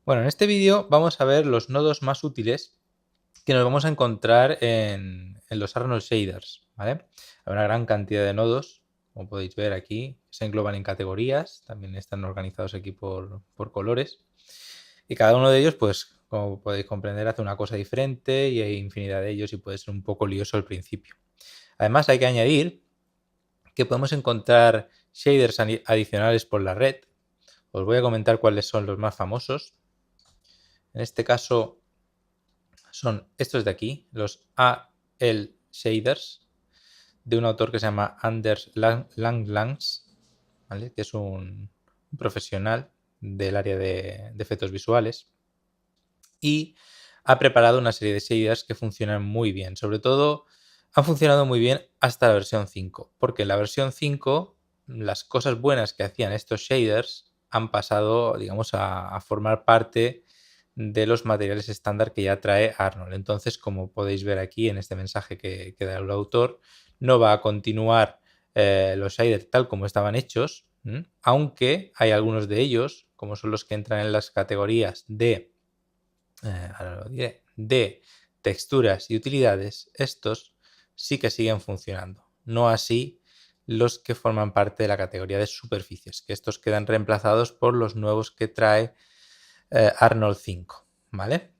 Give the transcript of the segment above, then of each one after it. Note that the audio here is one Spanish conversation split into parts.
Bueno, en este vídeo vamos a ver los nodos más útiles que nos vamos a encontrar en los Arnold Shaders, ¿vale? Hay una gran cantidad de nodos, como podéis ver aquí, se engloban en categorías, también están organizados aquí por colores, y cada uno de ellos, pues, como podéis comprender, hace una cosa diferente y hay infinidad de ellos y puede ser un poco lioso al principio. Además, hay que añadir que podemos encontrar shaders adicionales por la red. Os voy a comentar cuáles son los más famosos. En este caso son estos de aquí, los AL Shaders, de un autor que se llama Anders Langlands, ¿vale? Que es un profesional del área de efectos visuales y ha preparado una serie de shaders que funcionan muy bien. Sobre todo han funcionado muy bien hasta la versión 5, porque en la versión 5 las cosas buenas que hacían estos shaders han pasado, digamos, a formar parte de los materiales estándar que ya trae Arnold. Entonces, como podéis ver aquí en este mensaje que da el autor, no va a continuar los shaders tal como estaban hechos, aunque hay algunos de ellos, como son los que entran en las categorías ahora lo diré, de texturas y utilidades, estos sí que siguen funcionando. No así los que forman parte de la categoría de superficies, que estos quedan reemplazados por los nuevos que trae Arnold 5, ¿vale?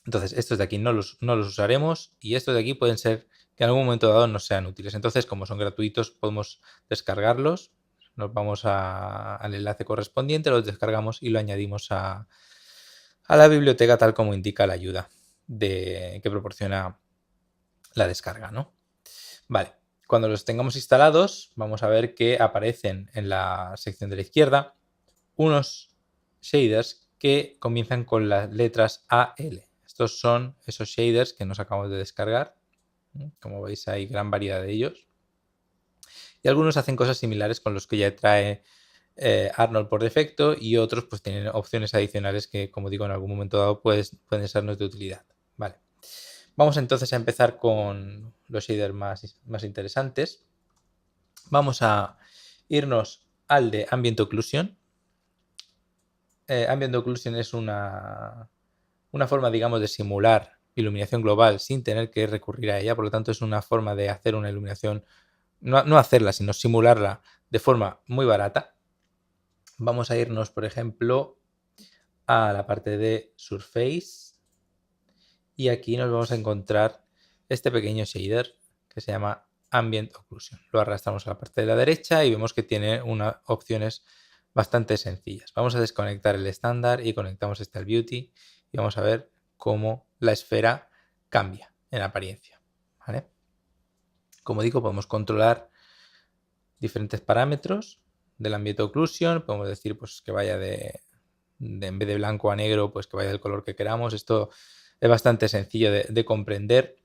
Entonces, estos de aquí no los usaremos y estos de aquí pueden ser que en algún momento dado no sean útiles. Entonces, como son gratuitos, podemos descargarlos. Nos vamos al enlace correspondiente, los descargamos y lo añadimos a la biblioteca tal como indica la ayuda que proporciona la descarga, ¿no? Vale, cuando los tengamos instalados, vamos a ver que aparecen en la sección de la izquierda unos shaders que comienzan con las letras AL. Estos son esos shaders que nos acabamos de descargar. Como veis, hay gran variedad de ellos. Y algunos hacen cosas similares con los que ya trae Arnold por defecto y otros pues tienen opciones adicionales que, como digo, en algún momento dado pueden sernos de utilidad. Vale. Vamos entonces a empezar con los shaders más interesantes. Vamos a irnos al de Ambient Occlusion. Ambient Occlusion es una forma, digamos, de simular iluminación global sin tener que recurrir a ella. Por lo tanto, es una forma de hacer una iluminación, no hacerla, sino simularla de forma muy barata. Vamos a irnos, por ejemplo, a la parte de Surface y aquí nos vamos a encontrar este pequeño shader que se llama Ambient Occlusion. Lo arrastramos a la parte de la derecha y vemos que tiene unas opciones bastante sencillas. Vamos a desconectar el estándar y conectamos este al Beauty y vamos a ver cómo la esfera cambia en apariencia, ¿vale? Como digo, podemos controlar diferentes parámetros del Ambient Occlusion. Podemos decir pues, que vaya en vez de blanco a negro, pues que vaya del color que queramos. Esto es bastante sencillo de comprender.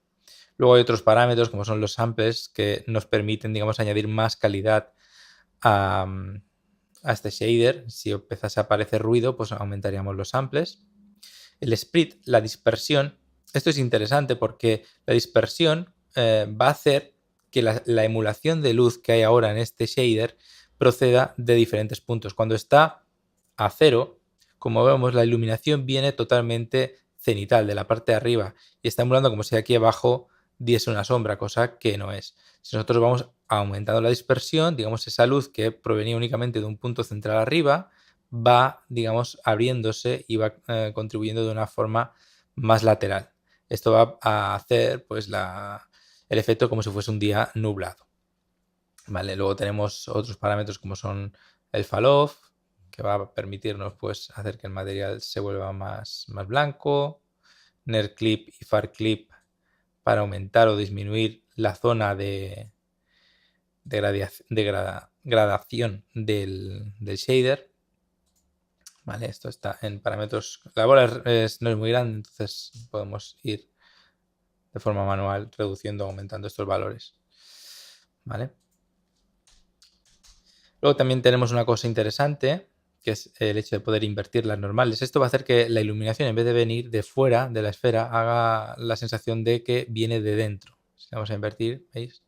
Luego hay otros parámetros como son los samples que nos permiten, digamos, añadir más calidad a este shader. Si empezase a aparecer ruido, pues aumentaríamos los samples. El split, la dispersión. Esto es interesante porque la dispersión va a hacer que la emulación de luz que hay ahora en este shader proceda de diferentes puntos. Cuando está a cero, como vemos, la iluminación viene totalmente cenital, de la parte de arriba, y está emulando como si aquí abajo diese una sombra, cosa que no es. Si nosotros vamos aumentando la dispersión, digamos, esa luz que provenía únicamente de un punto central arriba, va, digamos, abriéndose y va contribuyendo de una forma más lateral. Esto va a hacer pues el efecto como si fuese un día nublado. Vale, luego tenemos otros parámetros como son el fall-off, que va a permitirnos pues, hacer que el material se vuelva más blanco, near clip y far clip para aumentar o disminuir la zona de gradación del shader. Vale, esto está en parámetros. La bola no es muy grande, entonces podemos ir de forma manual reduciendo o aumentando estos valores. Vale. Luego también tenemos una cosa interesante, que es el hecho de poder invertir las normales. Esto va a hacer que la iluminación, en vez de venir de fuera de la esfera, haga la sensación de que viene de dentro. Si vamos a invertir, ¿veis?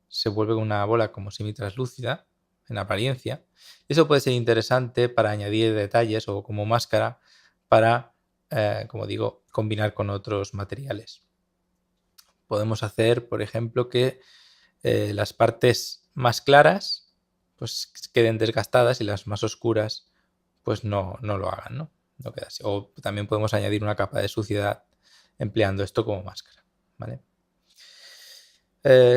Se vuelve una bola como semi-translúcida en apariencia. Eso puede ser interesante para añadir detalles o como máscara para, como digo, combinar con otros materiales. Podemos hacer, por ejemplo, que las partes más claras pues queden desgastadas y las más oscuras pues no lo hagan, ¿no? No queda así. O también podemos añadir una capa de suciedad empleando esto como máscara, ¿vale?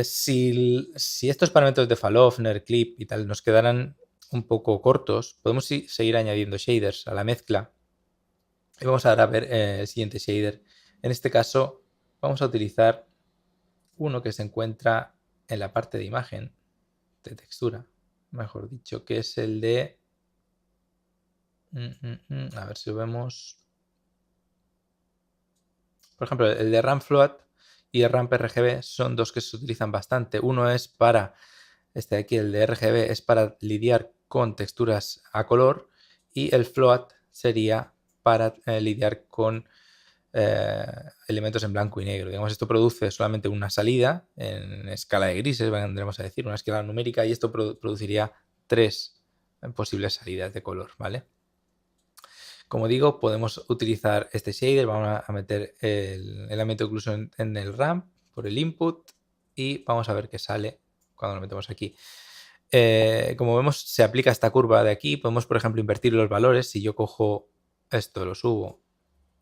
Si estos parámetros de Falloff, NearClip y tal nos quedaran un poco cortos, podemos seguir añadiendo shaders a la mezcla. Y vamos ahora a ver el siguiente shader. En este caso vamos a utilizar uno que se encuentra en la parte de imagen, de textura, mejor dicho, que es el de... a ver si lo vemos. Por ejemplo, el de Ramp Float y el Ramp RGB son dos que se utilizan bastante. Uno es para, este de aquí, el de RGB, es para lidiar con texturas a color y el Float sería para lidiar con elementos en blanco y negro. Digamos, esto produce solamente una salida en escala de grises, vendremos a decir, una escala numérica, y esto produciría 3 posibles salidas de color, ¿vale? Como digo, podemos utilizar este shader, vamos a meter el elemento de oclusión en el ramp por el input y vamos a ver qué sale cuando lo metemos aquí. Como vemos, se aplica esta curva de aquí. Podemos, por ejemplo, invertir los valores. Si yo cojo esto, lo subo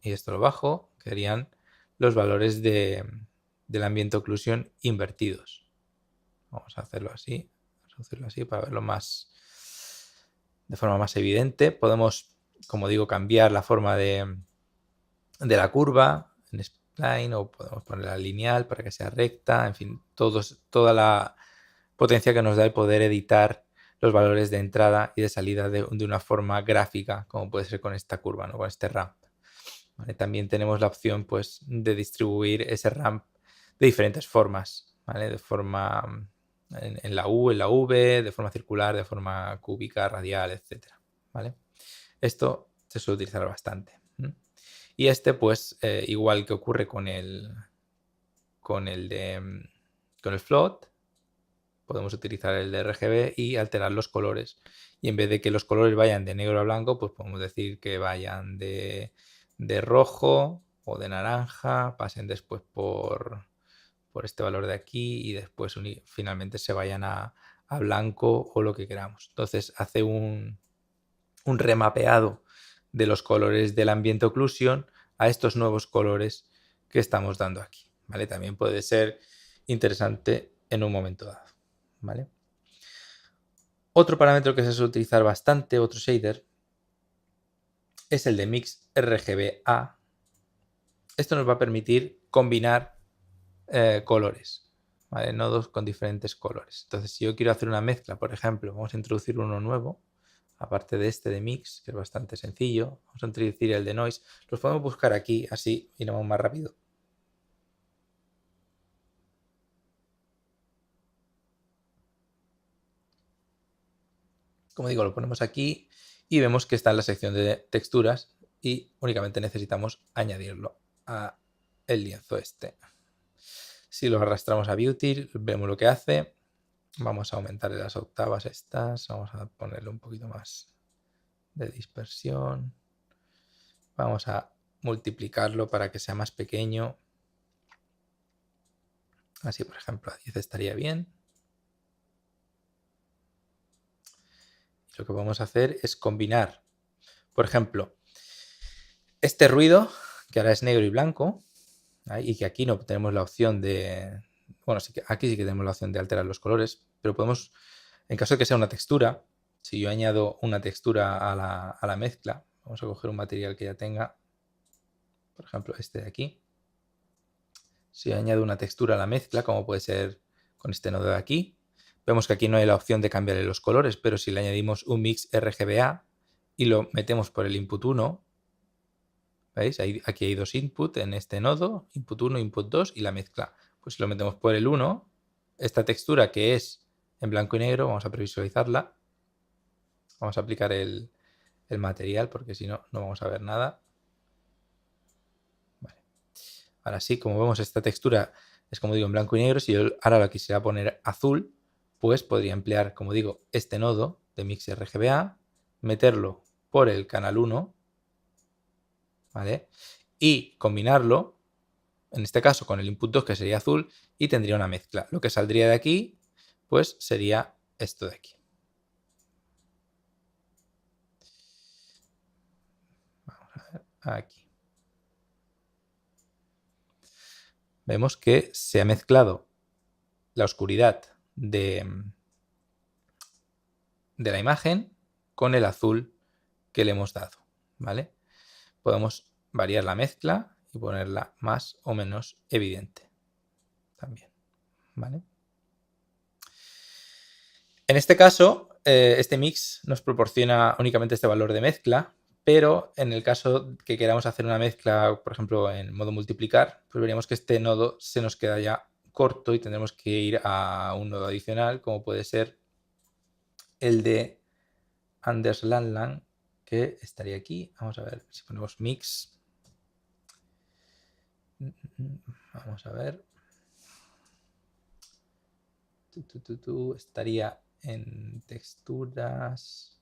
y esto lo bajo, quedarían los valores del ambiente de oclusión invertidos. Vamos a hacerlo así, para verlo de forma más evidente. Podemos, como digo, cambiar la forma de la curva en spline o podemos ponerla lineal para que sea recta. En fin, toda la potencia que nos da el poder editar los valores de entrada y de salida de una forma gráfica, como puede ser con esta curva, ¿no? Con este ramp. ¿Vale? También tenemos la opción pues, de distribuir ese ramp de diferentes formas, ¿vale? De forma en la U, en la V, de forma circular, de forma cúbica, radial, etc. ¿Vale? Esto se suele utilizar bastante. Y este, pues, igual que ocurre con el float, podemos utilizar el de RGB y alterar los colores. Y en vez de que los colores vayan de negro a blanco, pues podemos decir que vayan de rojo o de naranja, pasen después por este valor de aquí y después finalmente se vayan a blanco o lo que queramos. Entonces hace un remapeado de los colores del ambiente oclusión a estos nuevos colores que estamos dando aquí, ¿vale? También puede ser interesante en un momento dado, ¿vale? Otro parámetro que se suele utilizar bastante, otro shader, es el de Mix RGBA. Esto nos va a permitir combinar colores, ¿vale? Nodos con diferentes colores. Entonces, si yo quiero hacer una mezcla, por ejemplo, vamos a introducir uno nuevo, aparte de este de Mix, que es bastante sencillo. Vamos a introducir el de Noise. Los podemos buscar aquí, así iremos más rápido. Como digo, lo ponemos aquí y vemos que está en la sección de texturas y únicamente necesitamos añadirlo a el lienzo este. Si lo arrastramos a Beauty, vemos lo que hace. Vamos a aumentarle las octavas estas. Vamos a ponerle un poquito más de dispersión. Vamos a multiplicarlo para que sea más pequeño. Así, por ejemplo, a 10 estaría bien. Y lo que vamos a hacer es combinar, por ejemplo, este ruido, que ahora es negro y blanco, ¿vale? Y que aquí no tenemos la opción de... Bueno, aquí sí que tenemos la opción de alterar los colores, pero podemos, en caso de que sea una textura, si yo añado una textura a la mezcla, vamos a coger un material que ya tenga, por ejemplo, este de aquí. Si yo añado una textura a la mezcla, como puede ser con este nodo de aquí, vemos que aquí no hay la opción de cambiarle los colores, pero si le añadimos un mix RGBA y lo metemos por el input 1, ¿veis? Aquí hay dos inputs en este nodo, input 1, input 2 y la mezcla. Pues si lo metemos por el 1, esta textura que es en blanco y negro, vamos a previsualizarla. Vamos a aplicar el material porque si no, no vamos a ver nada. Vale. Ahora sí, como vemos, esta textura es, como digo, en blanco y negro. Si yo ahora la quisiera poner azul, pues podría emplear, como digo, este nodo de Mix RGBA, meterlo por el canal 1 ¿vale? Y combinarlo, en este caso con el input 2, que sería azul, y tendría una mezcla. Lo que saldría de aquí, pues sería esto de aquí. Vamos a ver, aquí. Vemos que se ha mezclado la oscuridad de la imagen con el azul que le hemos dado, ¿vale? Podemos variar la mezcla y ponerla más o menos evidente también, ¿vale? En este caso, este mix nos proporciona únicamente este valor de mezcla, pero en el caso que queramos hacer una mezcla, por ejemplo, en modo multiplicar, pues veríamos que este nodo se nos queda ya corto y tendremos que ir a un nodo adicional, como puede ser el de Anders Landland, que estaría aquí. Vamos a ver si ponemos mix. Vamos a ver. Estaría en texturas.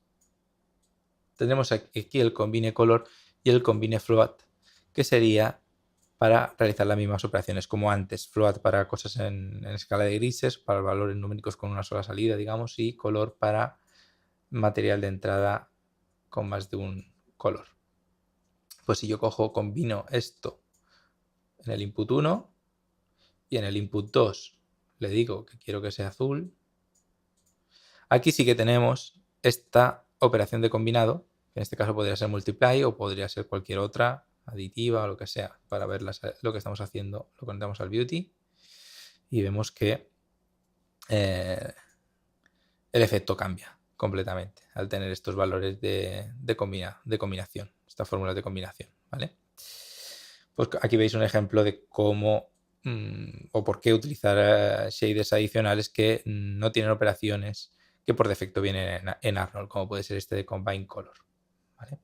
Tendremos aquí el combine color y el combine float, que sería para realizar las mismas operaciones como antes. Float para cosas en escala de grises, para valores numéricos con una sola salida, digamos, y color para material de entrada con más de un color. Pues si yo combino esto en el input 1 y en el input 2 le digo que quiero que sea azul, aquí sí que tenemos esta operación de combinado, que en este caso podría ser multiply o podría ser cualquier otra, aditiva o lo que sea, para ver lo que estamos haciendo. Lo conectamos al beauty y vemos que el efecto cambia completamente al tener estos valores de combinación, estas fórmulas de combinación, ¿vale? Pues aquí veis un ejemplo de cómo o por qué utilizar shaders adicionales que no tienen operaciones que por defecto vienen en Arnold, como puede ser este de Combine Color, ¿vale?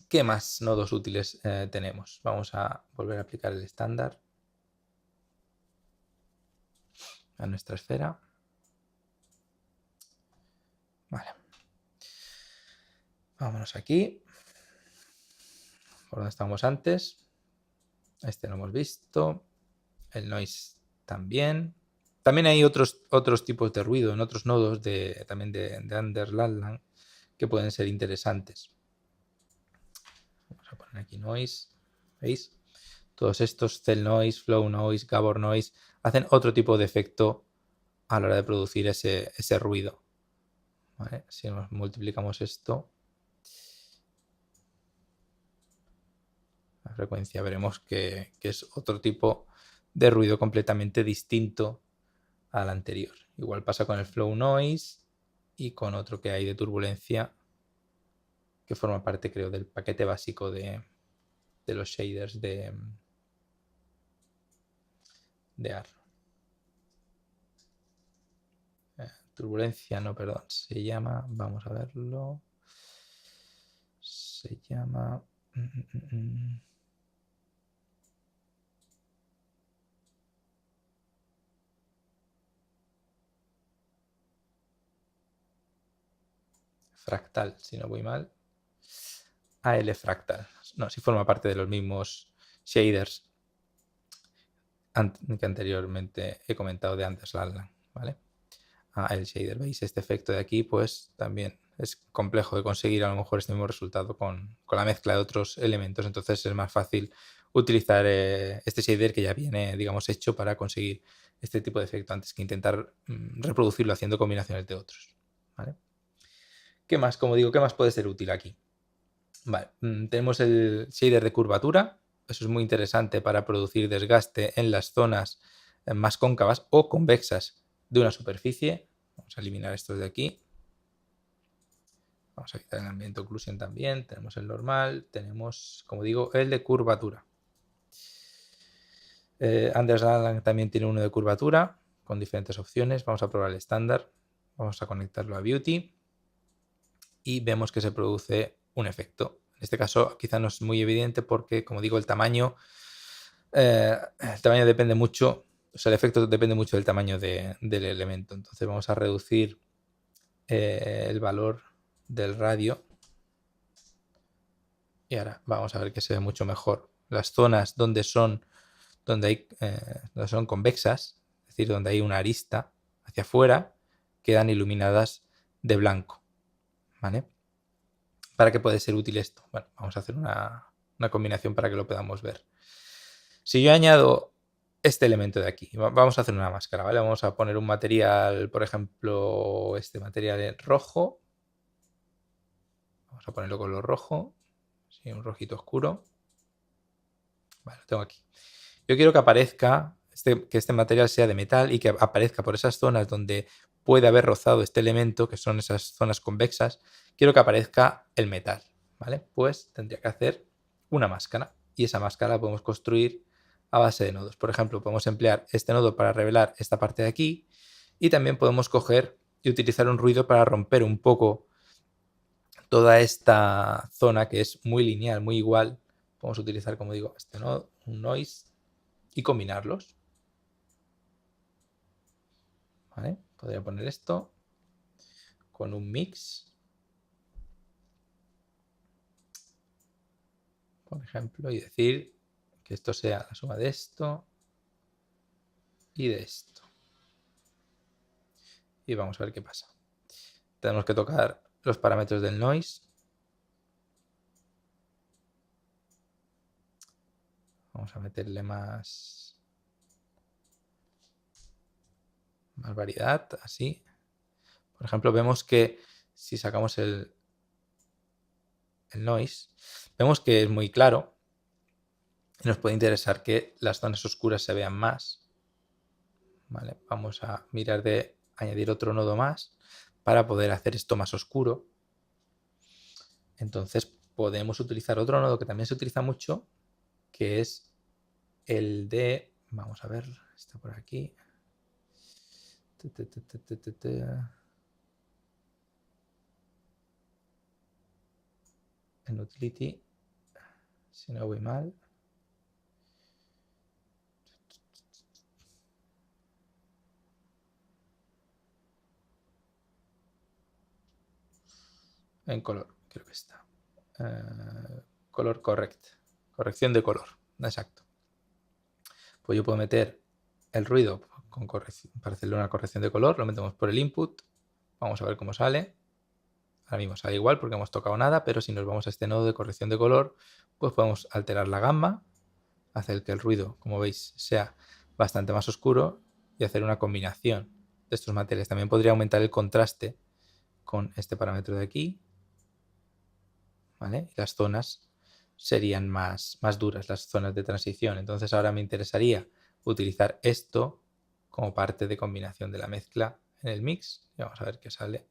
¿Qué más nodos útiles tenemos? Vamos a volver a aplicar el estándar a nuestra esfera. Vale. Vámonos aquí. Por donde estábamos antes. Este lo hemos visto. El noise también. También hay otros tipos de ruido en otros nodos también de Anders Landland que pueden ser interesantes. Vamos a poner aquí noise. ¿Veis? Todos estos cell noise, flow noise, Gabor noise hacen otro tipo de efecto a la hora de producir ese ruido. ¿Vale? Si nos multiplicamos esto, la frecuencia, veremos que es otro tipo de ruido completamente distinto al anterior. Igual pasa con el flow noise y con otro que hay de turbulencia que forma parte, creo, del paquete básico de los shaders de Arnold. Turbulencia, no, perdón, se llama, vamos a verlo, se llama fractal, si no voy mal. AL fractal, no, si forma parte de los mismos shaders que anteriormente he comentado de Anders Landland, ¿vale? El shader, ¿veis? Este efecto de aquí, pues también es complejo de conseguir a lo mejor este mismo resultado con la mezcla de otros elementos, entonces es más fácil utilizar este shader que ya viene, digamos, hecho para conseguir este tipo de efecto antes que intentar reproducirlo haciendo combinaciones de otros, ¿vale? ¿Qué más? Como digo, ¿qué más puede ser útil aquí? Vale, tenemos el shader de curvatura. Eso es muy interesante para producir desgaste en las zonas más cóncavas o convexas de una superficie. Vamos a eliminar estos de aquí. Vamos a quitar el ambiente occlusion también. Tenemos el normal. Tenemos, como digo, el de curvatura. Anders Landland también tiene uno de curvatura con diferentes opciones. Vamos a probar el estándar. Vamos a conectarlo a Beauty. Y vemos que se produce un efecto. En este caso quizá no es muy evidente porque, como digo, el tamaño depende mucho, o sea, el efecto depende mucho del tamaño del elemento. Entonces vamos a reducir el valor del radio Y ahora vamos a ver que se ve mucho mejor. Las zonas donde son convexas, es decir, donde hay una arista hacia afuera, quedan iluminadas de blanco. ¿Vale? ¿Para qué puede ser útil esto? Bueno, vamos a hacer una combinación para que lo podamos ver. Si yo añado este elemento de aquí, vamos a hacer una máscara, ¿vale? Vamos a poner un material, por ejemplo, este material en rojo. Vamos a ponerlo color rojo, sí, un rojito oscuro. Vale, lo tengo aquí. Yo quiero que aparezca, que este material sea de metal y que aparezca por esas zonas donde puede haber rozado este elemento, que son esas zonas convexas. Quiero que aparezca el metal, ¿vale? Pues tendría que hacer una máscara y esa máscara la podemos construir a base de nodos. Por ejemplo, podemos emplear este nodo para revelar esta parte de aquí y también podemos coger y utilizar un ruido para romper un poco toda esta zona que es muy lineal, muy igual. Podemos utilizar, como digo, este nodo, un noise y combinarlos. ¿Vale? Podría poner esto con un mix, por ejemplo, y decir que esto sea la suma de esto y de esto. Y vamos a ver qué pasa. Tenemos que tocar los parámetros del noise. Vamos a meterle más variedad, así. Por ejemplo, vemos que si sacamos el noise, vemos que es muy claro y nos puede interesar que las zonas oscuras se vean más. ¿Vale? Vamos a mirar de añadir otro nodo más para poder hacer esto más oscuro. Entonces podemos utilizar otro nodo que también se utiliza mucho, que es el de, vamos a ver, está por aquí. En utility, si no voy mal. En color, creo que está. Color correct. Corrección de color, exacto. Pues yo puedo meter el ruido con para hacerle una corrección de color, lo metemos por el input. Vamos a ver cómo sale. Ahora mismo sale igual porque hemos tocado nada, pero si nos vamos a este nodo de corrección de color, pues podemos alterar la gama, hacer que el ruido, como veis, sea bastante más oscuro y hacer una combinación de estos materiales. También podría aumentar el contraste con este parámetro de aquí, ¿vale? Y las zonas serían más duras, las zonas de transición. Entonces ahora me interesaría utilizar esto como parte de combinación de la mezcla en el mix. Y vamos a ver qué sale.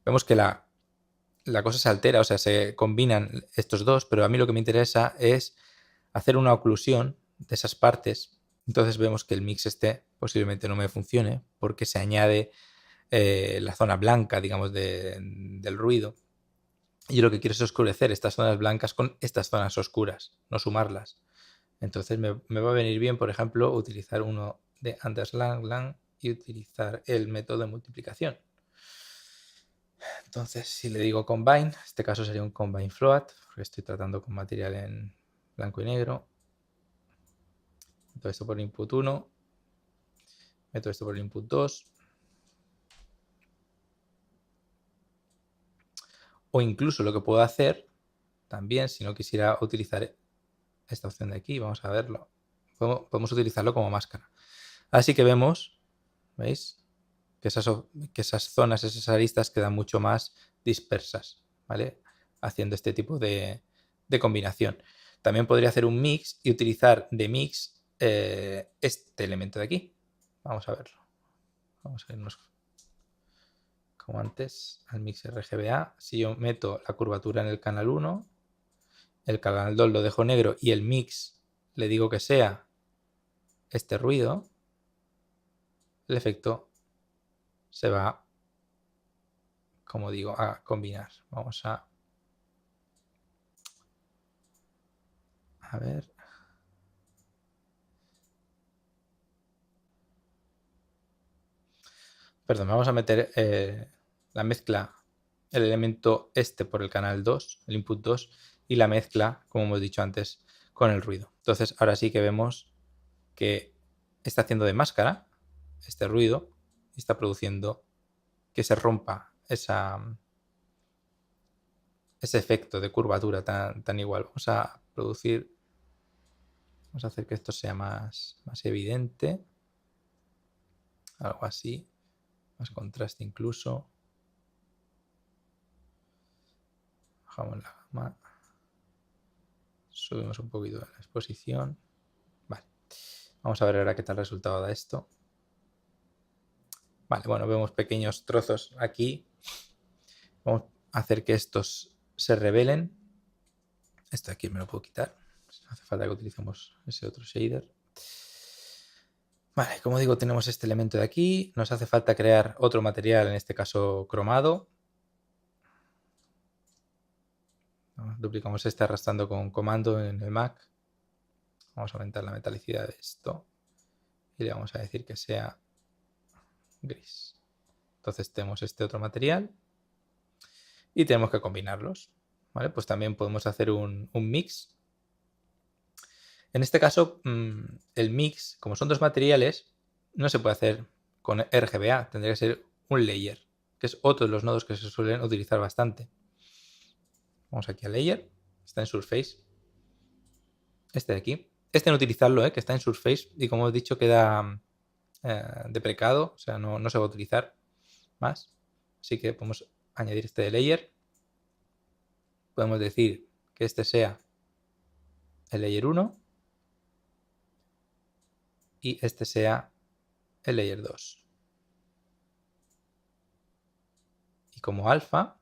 Vemos que la cosa se altera, o sea, se combinan estos dos, pero a mí lo que me interesa es hacer una oclusión de esas partes. Entonces vemos que el mix este posiblemente no me funcione porque se añade la zona blanca, digamos, del ruido. Y yo lo que quiero es oscurecer estas zonas blancas con estas zonas oscuras, no sumarlas. Entonces me va a venir bien, por ejemplo, utilizar uno de Anderslang y utilizar el método de multiplicación. Entonces, si le digo combine, en este caso sería un combine float, porque estoy tratando con material en blanco y negro. Meto esto por el input 1, meto esto por el input 2. O incluso lo que puedo hacer, también, si no quisiera utilizar esta opción de aquí, vamos a verlo. Podemos utilizarlo como máscara. Así que vemos, ¿veis? Que esas zonas, esas aristas quedan mucho más dispersas, ¿vale? Haciendo este tipo de combinación. También podría hacer un mix y utilizar de mix este elemento de aquí. Vamos a verlo. Vamos a irnos como antes al mix RGBA. Si yo meto la curvatura en el canal 1, el canal 2 lo dejo negro y el mix le digo que sea este ruido, el efecto se va, como digo, a combinar. Vamos a ver. Perdón, vamos a meter la mezcla el elemento este por el canal 2, el input 2, y la mezcla, como hemos dicho antes, con el ruido. Entonces ahora sí que vemos que está haciendo de máscara este ruido y está produciendo que se rompa ese efecto de curvatura tan igual. Vamos a hacer que esto sea más evidente, algo así, más contraste incluso. Bajamos la gama, subimos un poquito la exposición. Vale, vamos a ver ahora qué tal resultado da esto. Vale, bueno, vemos pequeños trozos aquí. Vamos a hacer que estos se revelen. Esto de aquí me lo puedo quitar. No hace falta que utilicemos ese otro shader. Vale, como digo, tenemos este elemento de aquí. Nos hace falta crear otro material, en este caso cromado. Duplicamos este arrastrando con comando en el Mac. Vamos a aumentar la metalicidad de esto. Y le vamos a decir que sea gris. Entonces tenemos este otro material. Y tenemos que combinarlos. ¿Vale? Pues también podemos hacer un mix. En este caso, el mix, como son dos materiales, no se puede hacer con RGBA. Tendría que ser un layer, que es otro de los nodos que se suelen utilizar bastante. Vamos aquí a Layer, está en Surface. Este de aquí. Este no utilizarlo, que está en Surface y como he dicho queda deprecado, o sea, no se va a utilizar más. Así que podemos añadir este de Layer. Podemos decir que este sea el Layer 1 y este sea el Layer 2. Y como alfa,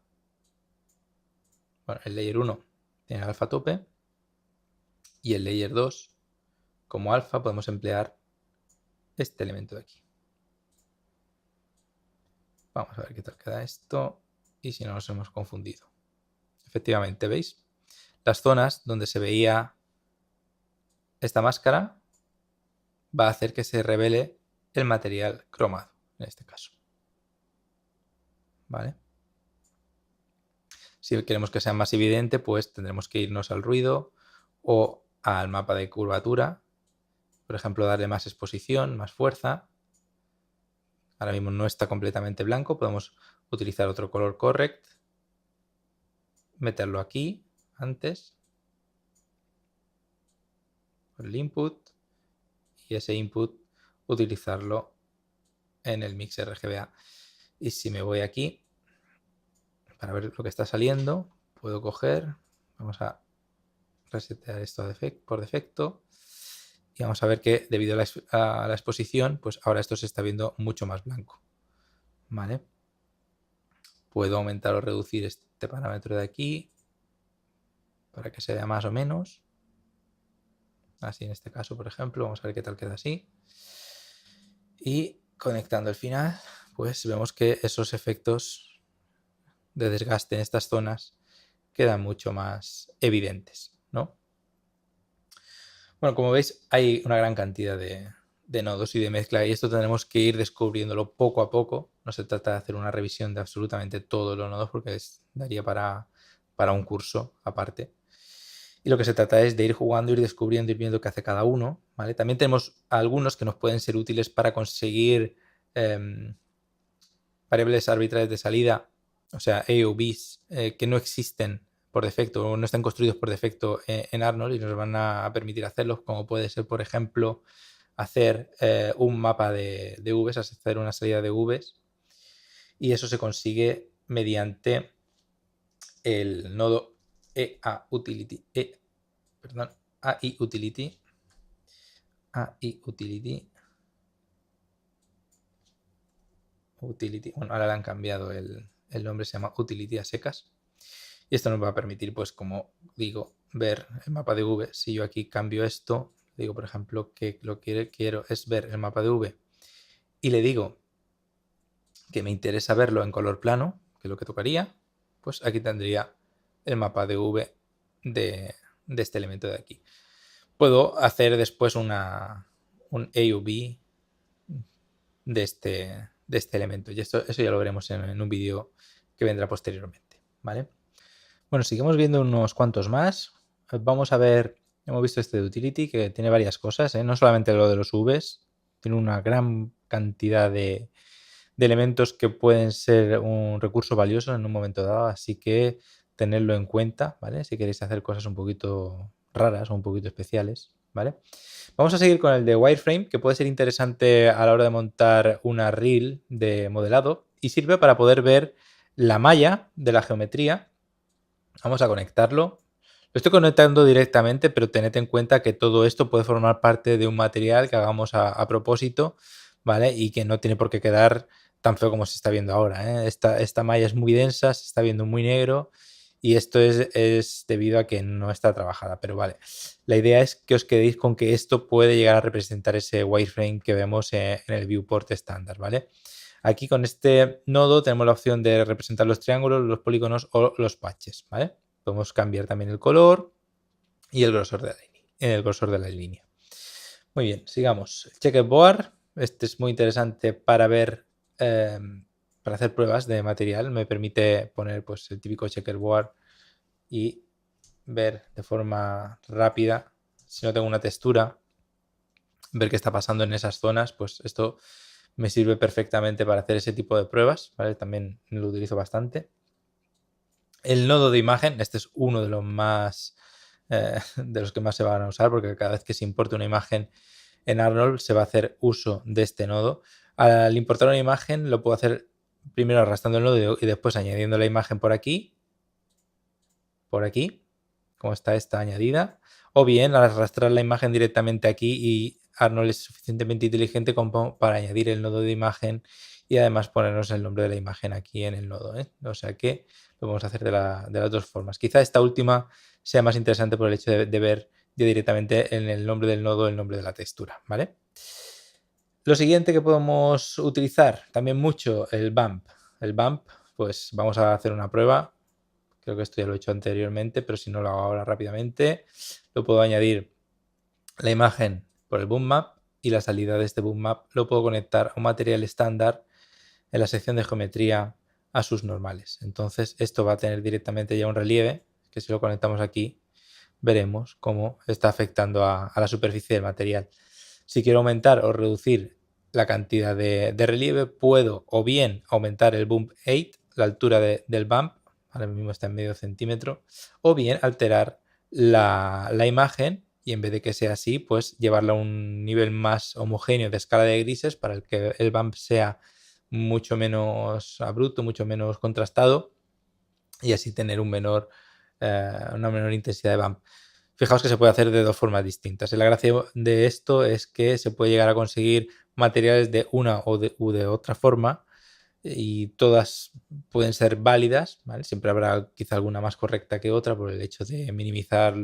bueno, el Layer 1 tiene alfa a tope y el Layer 2 como alfa podemos emplear este elemento de aquí. Vamos a ver qué tal queda esto y si no nos hemos confundido. Efectivamente, ¿veis? Las zonas donde se veía esta máscara va a hacer que se revele el material cromado, en este caso. ¿Vale? Si queremos que sea más evidente, pues tendremos que irnos al ruido o al mapa de curvatura. Por ejemplo, darle más exposición, más fuerza. Ahora mismo no está completamente blanco. Podemos utilizar otro color correct. Meterlo aquí antes. El input. Y ese input utilizarlo en el mix RGBA. Y si me voy aquí para ver lo que está saliendo, puedo coger, vamos a resetear esto por defecto y vamos a ver que debido a la exposición, pues ahora esto se está viendo mucho más blanco. ¿Vale? Puedo aumentar o reducir este parámetro de aquí para que se vea más o menos. Así en este caso, por ejemplo, vamos a ver qué tal queda así. Y conectando el final, pues vemos que esos efectos de desgaste en estas zonas quedan mucho más evidentes, ¿no? Bueno, como veis, hay una gran cantidad de nodos y de mezcla y esto tendremos que ir descubriéndolo poco a poco. No se trata de hacer una revisión de absolutamente todos los nodos porque daría para un curso aparte. Y lo que se trata es de ir jugando, ir descubriendo, ir viendo qué hace cada uno, ¿vale? También tenemos algunos que nos pueden ser útiles para conseguir variables arbitrarias de salida, o sea, AOVs, que no existen por defecto o no están construidos por defecto en Arnold y nos van a permitir hacerlos, como puede ser, por ejemplo, hacer un mapa de Vs, hacer una salida de Vs, y eso se consigue mediante el nodo AI Utility, bueno, ahora le han cambiado el nombre, se llama Utility a secas. Y esto nos va a permitir, pues como digo, ver el mapa de V. Si yo aquí cambio esto, digo, por ejemplo, que lo que quiero es ver el mapa de V y le digo que me interesa verlo en color plano, que es lo que tocaría, pues aquí tendría el mapa de V de este elemento de aquí. Puedo hacer después un AUV de este elemento y eso ya lo veremos en un vídeo que vendrá posteriormente, ¿vale? Bueno, seguimos viendo unos cuantos más. Vamos a ver, hemos visto este de Utility que tiene varias cosas, no solamente lo de los Vs, tiene una gran cantidad de elementos que pueden ser un recurso valioso en un momento dado, así que tenerlo en cuenta, ¿vale? Si queréis hacer cosas un poquito raras o un poquito especiales, ¿vale? Vamos a seguir con el de wireframe, que puede ser interesante a la hora de montar una reel de modelado y sirve para poder ver la malla de la geometría. Vamos a conectarlo. Lo estoy conectando directamente, pero tened en cuenta que todo esto puede formar parte de un material que hagamos a propósito, ¿vale? Y que no tiene por qué quedar tan feo como se está viendo ahora, ¿eh? Esta malla es muy densa, se está viendo muy negro y esto es debido a que no está trabajada, pero vale. La idea es que os quedéis con que esto puede llegar a representar ese wireframe que vemos en el viewport estándar, ¿vale? Aquí con este nodo tenemos la opción de representar los triángulos, los polígonos o los patches, ¿vale? Podemos cambiar también el color y el grosor de la línea. Muy bien, sigamos. El checkerboard. Este es muy interesante para ver, para hacer pruebas de material. Me permite poner pues, el típico checkerboard y ver de forma rápida, si no tengo una textura, ver qué está pasando en esas zonas. Pues esto me sirve perfectamente para hacer ese tipo de pruebas, ¿vale? También lo utilizo bastante. El nodo de imagen, este es uno de los más de los que más se van a usar, porque cada vez que se importe una imagen en Arnold se va a hacer uso de este nodo. Al importar una imagen lo puedo hacer primero arrastrando el nodo y después añadiendo la imagen por aquí, como está esta añadida, o bien arrastrar la imagen directamente aquí y Arnold es suficientemente inteligente como para añadir el nodo de imagen y además ponernos el nombre de la imagen aquí en el nodo, ¿eh? O sea que lo podemos hacer de las dos formas. Quizá esta última sea más interesante por el hecho de ver ya directamente en el nombre del nodo el nombre de la textura, ¿vale? Lo siguiente que podemos utilizar también mucho, el bump. El bump, pues vamos a hacer una prueba. Creo que esto ya lo he hecho anteriormente, pero si no lo hago ahora rápidamente, lo puedo añadir la imagen por el boom map y la salida de este boom map lo puedo conectar a un material estándar en la sección de geometría a sus normales. Entonces esto va a tener directamente ya un relieve, que si lo conectamos aquí veremos cómo está afectando a la superficie del material. Si quiero aumentar o reducir la cantidad de relieve, puedo o bien aumentar el bump 8, la altura del bump, ahora mismo está en medio centímetro, o bien alterar la imagen y en vez de que sea así, pues llevarla a un nivel más homogéneo de escala de grises para que el bump sea mucho menos abrupto, mucho menos contrastado y así tener una menor intensidad de bump. Fijaos que se puede hacer de dos formas distintas. Y la gracia de esto es que se puede llegar a conseguir materiales de una u de otra forma y todas pueden ser válidas, ¿vale? Siempre habrá quizá alguna más correcta que otra por el hecho de minimizar,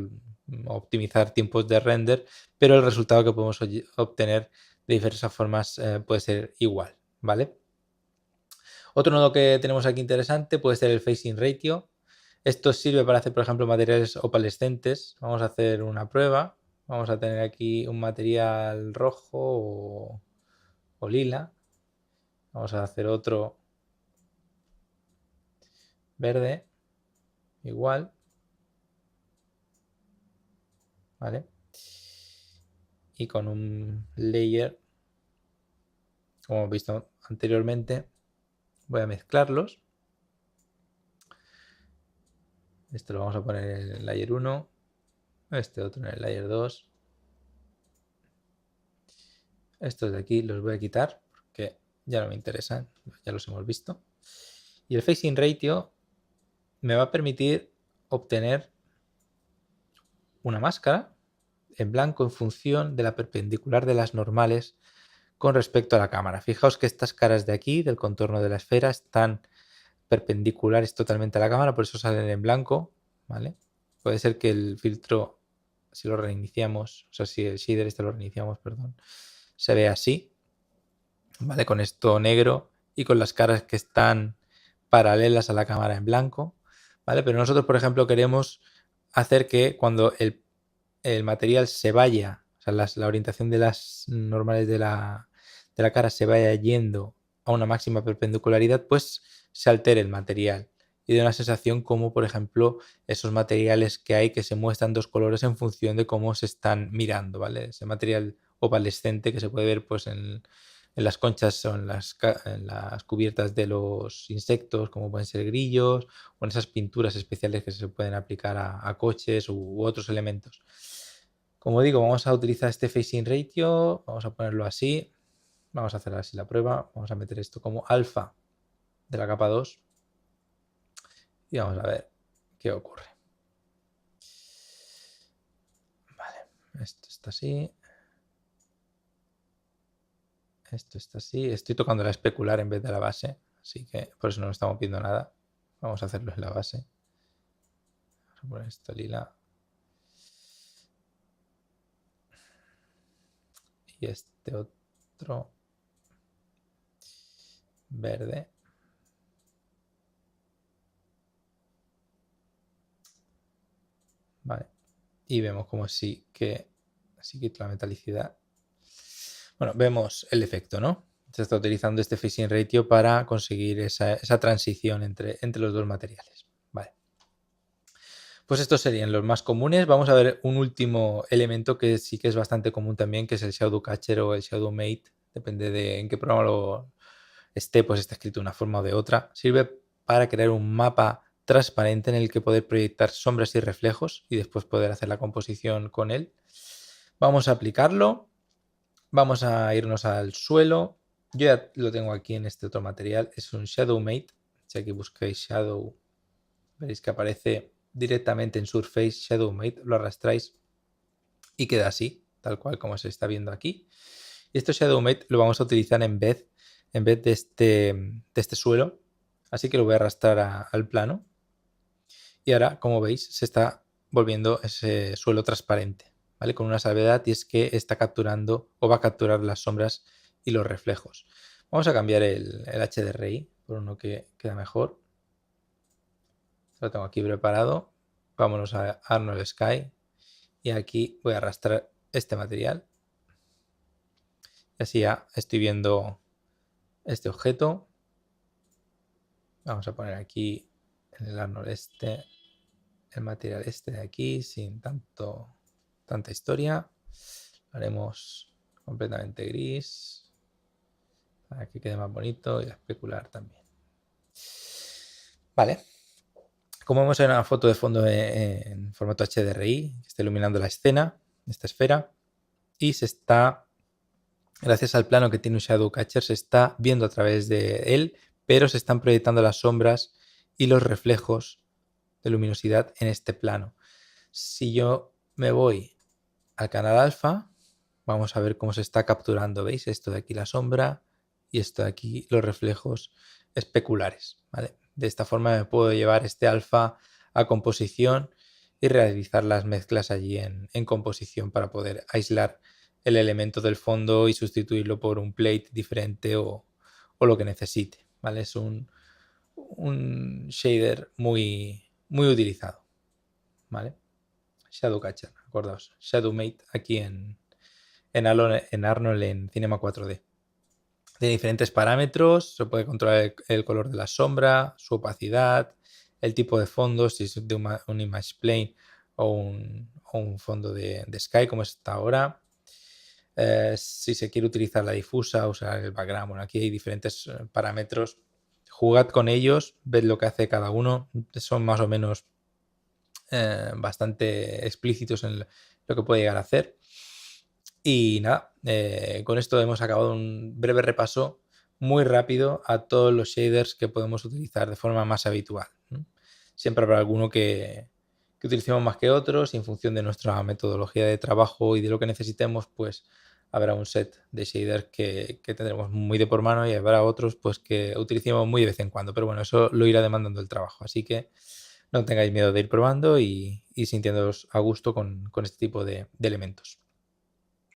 optimizar tiempos de render, pero el resultado que podemos obtener de diversas formas puede ser igual, ¿vale? Otro nodo que tenemos aquí interesante puede ser el Phasing Ratio. Esto sirve para hacer, por ejemplo, materiales opalescentes. Vamos a hacer una prueba. Vamos a tener aquí un material rojo o lila. Vamos a hacer otro verde, igual. ¿Vale? Y con un layer, como hemos visto anteriormente, voy a mezclarlos. Esto lo vamos a poner en el layer 1, este otro en el layer 2. Estos de aquí los voy a quitar porque ya no me interesan, ya los hemos visto. Y el Phasing Ratio me va a permitir obtener una máscara en blanco en función de la perpendicular de las normales con respecto a la cámara. Fijaos que estas caras de aquí, del contorno de la esfera, están perpendiculares totalmente a la cámara, por eso salen en blanco, ¿vale? Puede ser que el filtro, si lo reiniciamos, o sea, si el shader este lo reiniciamos, perdón, se ve así, ¿vale? Con esto negro y con las caras que están paralelas a la cámara en blanco, ¿vale? Pero nosotros, por ejemplo, queremos hacer que cuando el material se vaya, o sea, la orientación de las normales de la cara se vaya yendo a una máxima perpendicularidad, pues se altere el material y de una sensación como, por ejemplo, esos materiales que hay que se muestran dos colores en función de cómo se están mirando, ¿vale? Ese material opalescente que se puede ver pues en las conchas o en las cubiertas de los insectos, como pueden ser grillos, o en esas pinturas especiales que se pueden aplicar a coches u otros elementos. Como digo, vamos a utilizar este facing ratio, vamos a ponerlo así, vamos a hacer así la prueba, vamos a meter esto como alfa de la capa 2 y vamos a ver qué ocurre. Vale, esto está así. Esto está así. Estoy tocando la especular en vez de la base, así que por eso no estamos viendo nada. Vamos a hacerlo en la base. Vamos a poner esto lila. Y este otro verde. Vale. Y vemos como sí que así quito la metalicidad. Bueno, vemos el efecto, ¿no? Se está utilizando este facing ratio para conseguir esa transición entre los dos materiales. Vale. Pues estos serían los más comunes. Vamos a ver un último elemento que sí que es bastante común también, que es el Shadow Catcher o el Shadow Mate. Depende de en qué programa esté, pues está escrito de una forma o de otra. Sirve para crear un mapa transparente en el que poder proyectar sombras y reflejos y después poder hacer la composición con él. Vamos a aplicarlo. Vamos a irnos al suelo. Yo ya lo tengo aquí en este otro material. Es un Shadow Mate. Si aquí buscáis Shadow, veréis que aparece directamente en Surface Shadow Mate. Lo arrastráis y queda así, tal cual como se está viendo aquí. Y este Shadow Mate lo vamos a utilizar en vez de este suelo. Así que lo voy a arrastrar al plano. Y ahora, como veis, se está volviendo ese suelo transparente, ¿vale? Con una salvedad, y es que está capturando o va a capturar las sombras y los reflejos. Vamos a cambiar el HDRI por uno que queda mejor. Lo tengo aquí preparado. Vámonos a Arnold Sky. Y aquí voy a arrastrar este material. Y así ya estoy viendo este objeto. Vamos a poner aquí en el Arnold el material este de aquí sin tanta historia. Lo haremos completamente gris para que quede más bonito y a especular también. Vale. Como vemos en una foto de fondo en formato HDRI, que está iluminando la escena, esta esfera, y se está, gracias al plano que tiene un Shadow Catcher, se está viendo a través de él, pero se están proyectando las sombras y los reflejos de luminosidad en este plano. Si yo me voy al canal alfa, vamos a ver cómo se está capturando. ¿Veis? Esto de aquí la sombra y esto de aquí los reflejos especulares. ¿Vale? De esta forma me puedo llevar este alfa a composición y realizar las mezclas allí en composición para poder aislar el elemento del fondo y sustituirlo por un plate diferente o lo que necesite. ¿Vale? Es un shader muy utilizado. ¿Vale? Shadow Catcher, acordaos. Shadow Mate aquí en Arnold en Cinema 4D. De diferentes parámetros, se puede controlar el color de la sombra, su opacidad, el tipo de fondo, si es de un image plane o un fondo de sky como está ahora. Si se quiere utilizar la difusa, usar el background. Bueno, aquí hay diferentes parámetros. Jugad con ellos, ved lo que hace cada uno. Son más o menos bastante explícitos en lo que puede llegar a hacer. Y nada, con esto hemos acabado un breve repaso muy rápido a todos los shaders que podemos utilizar de forma más habitual. Siempre habrá alguno que utilicemos más que otros y en función de nuestra metodología de trabajo y de lo que necesitemos, pues habrá un set de shaders que tendremos muy de por mano y habrá otros pues que utilicemos muy de vez en cuando. Pero bueno, eso lo irá demandando el trabajo. Así que no tengáis miedo de ir probando y sintiéndoos a gusto con este tipo de elementos.